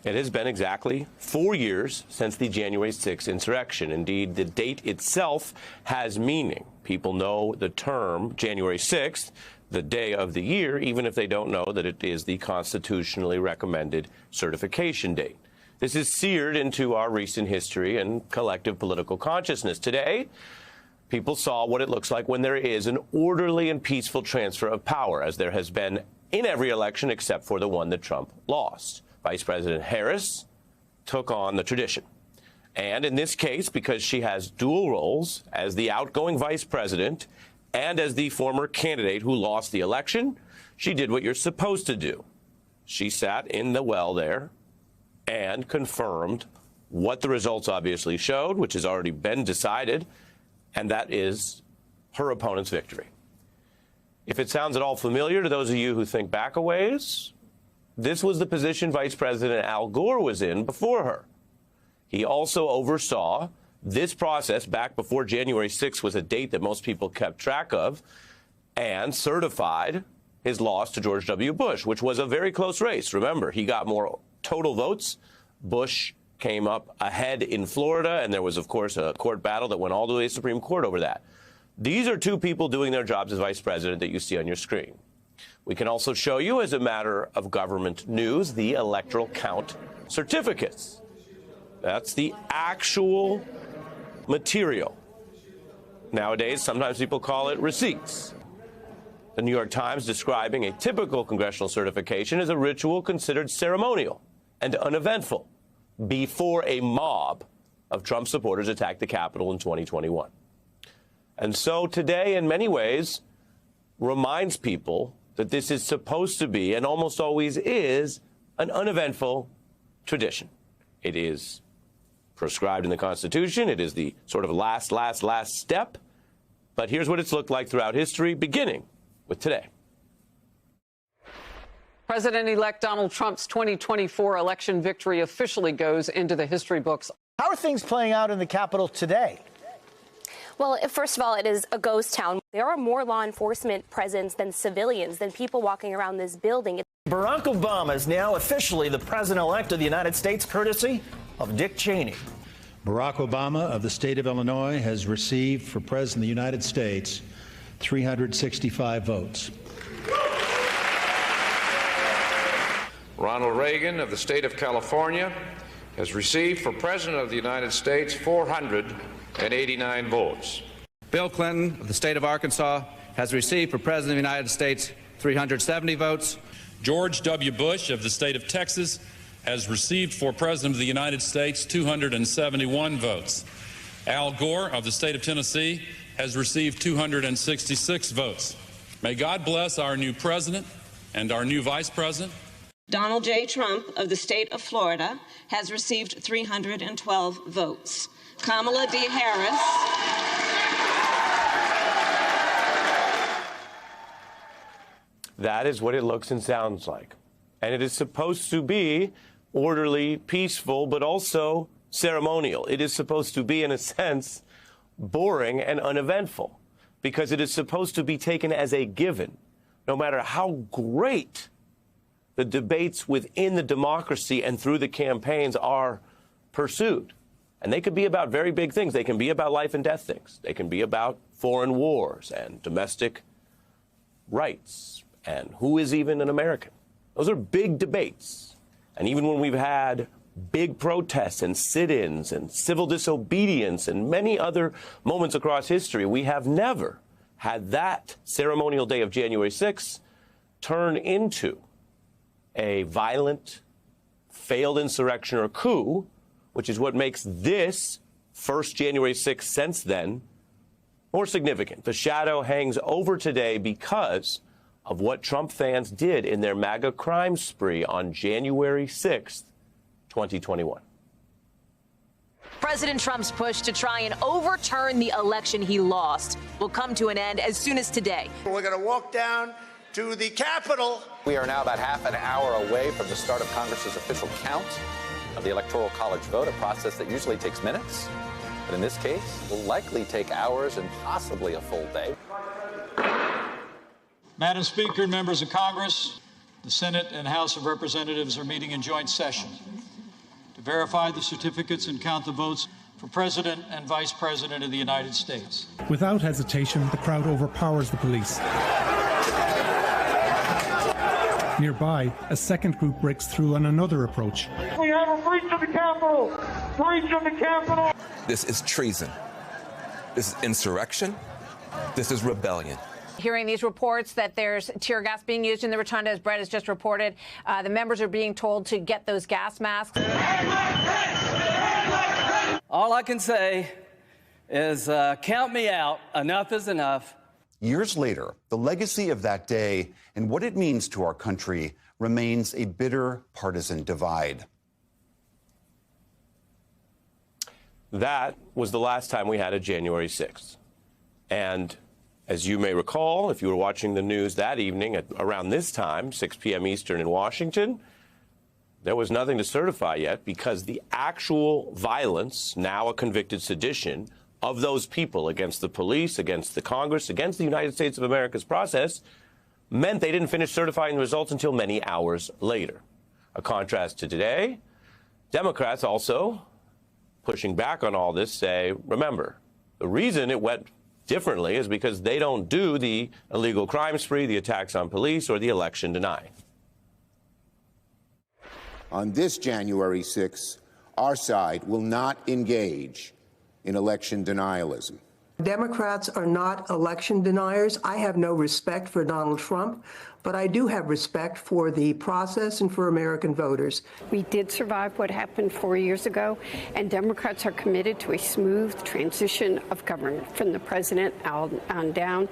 It has been exactly 4 years since the January 6th insurrection. Indeed, the date itself has meaning. People know the term January 6th, the day of the year, even if they don't know that it is the constitutionally recommended certification date. This is seared into our recent history and collective political consciousness. Today, people saw what it looks like when there is an orderly and peaceful transfer of power, as there has been in every election except for the one that Trump lost. Vice President Harris took on the tradition. And in this case, because she has dual roles as the outgoing vice president and as the former candidate who lost the election, she did what you're supposed to do. She sat in the well there and confirmed what the results obviously showed, which has already been decided, and that is her opponent's victory. If it sounds at all familiar to those of you who think back a ways, this was the position Vice President Al Gore was in before her. He also oversaw this process back before January 6th was a date that most people kept track of, and certified his loss to George W. Bush, which was a very close race. Remember, he got more total votes. Bush came up ahead in Florida, and there was, of course, a court battle that went all the way to the Supreme Court over that. These are two people doing their jobs as vice president that you see on your screen. We can also show you, as a matter of government news, the electoral count certificates. That's the actual material. Nowadays, sometimes people call it receipts. The New York Times describing a typical congressional certification as a ritual considered ceremonial and uneventful before a mob of Trump supporters attacked the Capitol in 2021. And so today, in many ways, reminds people that this is supposed to be, and almost always is, an uneventful tradition. It is prescribed in the Constitution. It is the sort of last step. But here's what it's looked like throughout history, beginning with today. President-elect Donald Trump's 2024 election victory officially goes into the history books. How are things playing out in the Capitol today? Well, first of all, it is a ghost town. There are more law enforcement presence than civilians, than people walking around this building. Barack Obama is now officially the president-elect of the United States, courtesy of Dick Cheney. Barack Obama of the state of Illinois has received for president of the United States 365 votes. Ronald Reagan of the state of California has received for president of the United States 489 votes. Bill Clinton of the state of Arkansas has received for president of the United States 370 votes. George W. Bush of the state of Texas has received for president of the United States 271 votes. Al Gore of the state of Tennessee has received 266 votes. May God bless our new president and our new vice president. Donald J. Trump of the state of Florida has received 312 votes. Kamala D. Harris. That is what it looks and sounds like. And it is supposed to be orderly, peaceful, but also ceremonial. It is supposed to be, in a sense, boring and uneventful, because it is supposed to be taken as a given, no matter how great the debates within the democracy and through the campaigns are pursued. And they could be about very big things. They can be about life and death things. They can be about foreign wars and domestic rights and who is even an American. Those are big debates. And even when we've had big protests and sit-ins and civil disobedience and many other moments across history, we have never had that ceremonial day of January 6th turn into a violent, failed insurrection or coup, which is what makes this first January 6th since then more significant. The shadow hangs over today because of what Trump fans did in their MAGA crime spree on January 6th, 2021. President Trump's push to try and overturn the election he lost will come to an end as soon as today. We're going to walk down to the Capitol. We are now about half an hour away from the start of Congress's official count of the Electoral College vote, a process that usually takes minutes, but in this case will likely take hours and possibly a full day. Madam Speaker, members of Congress, the Senate and House of Representatives are meeting in joint session. to verify the certificates and count the votes for President and Vice President of the United States. Without hesitation, the crowd overpowers the police. Nearby, a second group breaks through on another approach. We have a breach of the Capitol! Breach of the Capitol! This is treason. This is insurrection. This is rebellion. Hearing these reports that there's tear gas being used in the rotunda, as Brett has just reported, the members are being told to get those gas masks. All I can say is count me out. Enough is enough. Years later, the legacy of that day and what it means to our country remains a bitter partisan divide. That was the last time we had a January 6th. And as you may recall, if you were watching the news that evening at around this time, 6 p.m. Eastern in Washington, there was nothing to certify yet because the actual violence, now a convicted sedition, of those people against the police, against the Congress, against the United States of America's process meant they didn't finish certifying the results until many hours later. A contrast to today, Democrats also pushing back on all this say, remember, the reason it went differently is because they don't do the illegal crime spree, the attacks on police, or the election denying. On this January 6th, our side will not engage in election denialism. Democrats are not election deniers. I have no respect for Donald Trump, but I do have respect for the process and for American voters. We did survive what happened 4 years ago, and Democrats are committed to a smooth transition of government from the president on down.